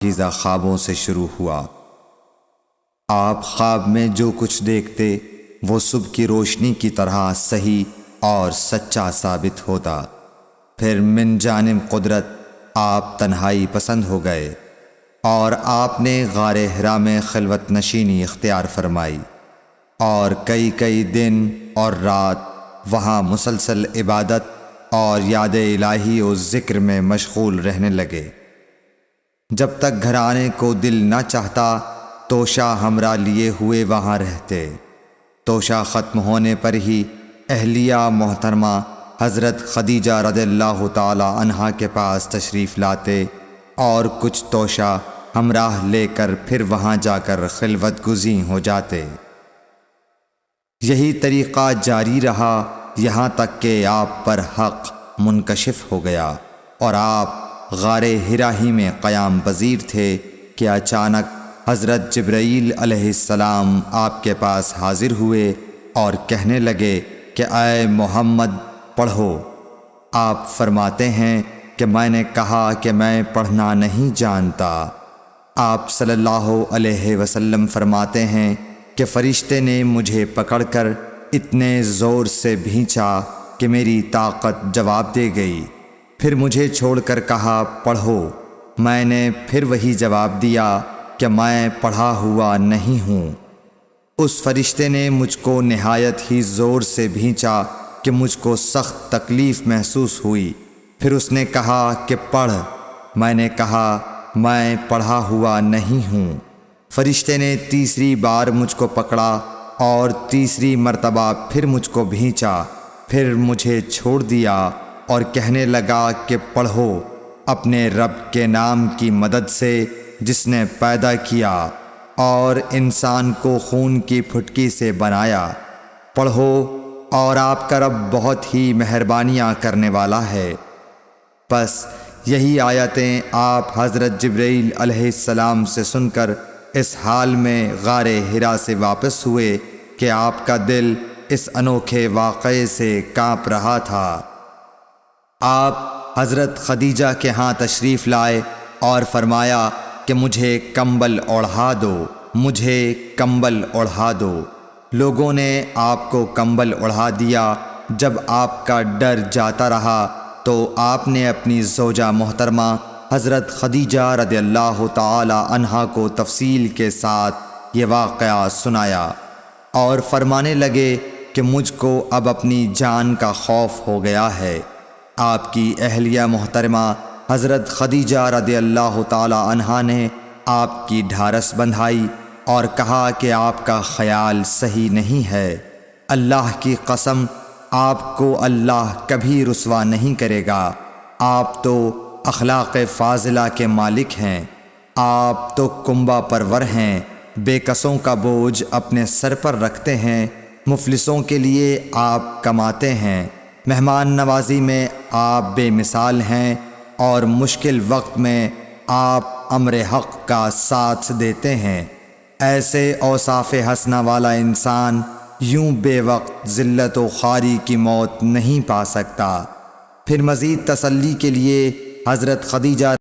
پاکیزہ خوابوں سے شروع ہوا۔ آپ خواب میں جو کچھ دیکھتے وہ صبح کی روشنی کی طرح صحیح اور سچا ثابت ہوتا۔ پھر من جانب قدرت آپ تنہائی پسند ہو گئے اور آپ نے غار حرا میں خلوت نشینی اختیار فرمائی اور کئی دن اور رات وہاں مسلسل عبادت اور یاد الہی و ذکر میں مشغول رہنے لگے۔ جب تک گھر آنے کو دل نہ چاہتا توشہ ہمراہ لیے ہوئے وہاں رہتے۔ توشہ ختم ہونے پر ہی اہلیہ محترمہ حضرت خدیجہ رضی اللہ تعالی عنہا کے پاس تشریف لاتے اور کچھ توشہ ہمراہ لے کر پھر وہاں جا کر خلوت گزین ہو جاتے۔ یہی طریقہ جاری رہا یہاں تک کہ آپ پر حق منکشف ہو گیا اور آپ غار حرا ہی میں قیام پذیر تھے کہ اچانک حضرت جبرائیل علیہ السلام آپ کے پاس حاضر ہوئے اور کہنے لگے کہ اے محمد پڑھو۔ آپ فرماتے ہیں کہ میں نے کہا کہ میں پڑھنا نہیں جانتا۔ آپ صلی اللہ علیہ وسلم فرماتے ہیں کہ فرشتے نے مجھے پکڑ کر اتنے زور سے بھینچا کہ میری طاقت جواب دے گئی۔ پھر مجھے چھوڑ کر کہا پڑھو۔ میں نے پھر وہی جواب دیا کہ میں پڑھا ہوا نہیں ہوں۔ اس فرشتے نے مجھ کو نہایت ہی زور سے بھینچا کہ مجھ کو سخت تکلیف محسوس ہوئی۔ پھر اس نے کہا کہ پڑھ۔ میں نے کہا میں پڑھا ہوا نہیں ہوں۔ فرشتے نے تیسری بار مجھ کو پکڑا اور تیسری مرتبہ پھر مجھ کو بھینچا۔ پھر مجھے چھوڑ دیا اور کہنے لگا کہ پڑھو اپنے رب کے نام کی مدد سے جس نے پیدا کیا اور انسان کو خون کی پھٹکی سے بنایا۔ پڑھو اور آپ کا رب بہت ہی مہربانیاں کرنے والا ہے۔ بس یہی آیتیں آپ حضرت جبرائیل علیہ السلام سے سن کر اس حال میں غار حرا سے واپس ہوئے کہ آپ کا دل اس انوکھے واقعے سے کانپ رہا تھا۔ آپ حضرت خدیجہ کے ہاں تشریف لائے اور فرمایا کہ مجھے کمبل اوڑھا دو، مجھے کمبل اوڑھا دو۔ لوگوں نے آپ کو کمبل اوڑھا دیا۔ جب آپ کا ڈر جاتا رہا تو آپ نے اپنی زوجہ محترمہ حضرت خدیجہ رضی اللہ تعالی عنہا کو تفصیل کے ساتھ یہ واقعہ سنایا اور فرمانے لگے کہ مجھ کو اب اپنی جان کا خوف ہو گیا ہے۔ آپ کی اہلیہ محترمہ حضرت خدیجہ رضی اللہ تعالی عنہا نے آپ کی ڈھارس بندھائی اور کہا کہ آپ کا خیال صحیح نہیں ہے۔ اللہ کی قسم آپ کو اللہ کبھی رسوا نہیں کرے گا۔ آپ تو اخلاق فاضلہ کے مالک ہیں۔ آپ تو کنبہ پرور ہیں، بے کسوں کا بوجھ اپنے سر پر رکھتے ہیں، مفلسوں کے لیے آپ کماتے ہیں، مہمان نوازی میں آپ بے مثال ہیں اور مشکل وقت میں آپ امر حق کا ساتھ دیتے ہیں۔ ایسے اوصاف حسنہ والا انسان یوں بے وقت ذلت و خواری کی موت نہیں پا سکتا۔ پھر مزید تسلی کے لیے حضرت خدیجہ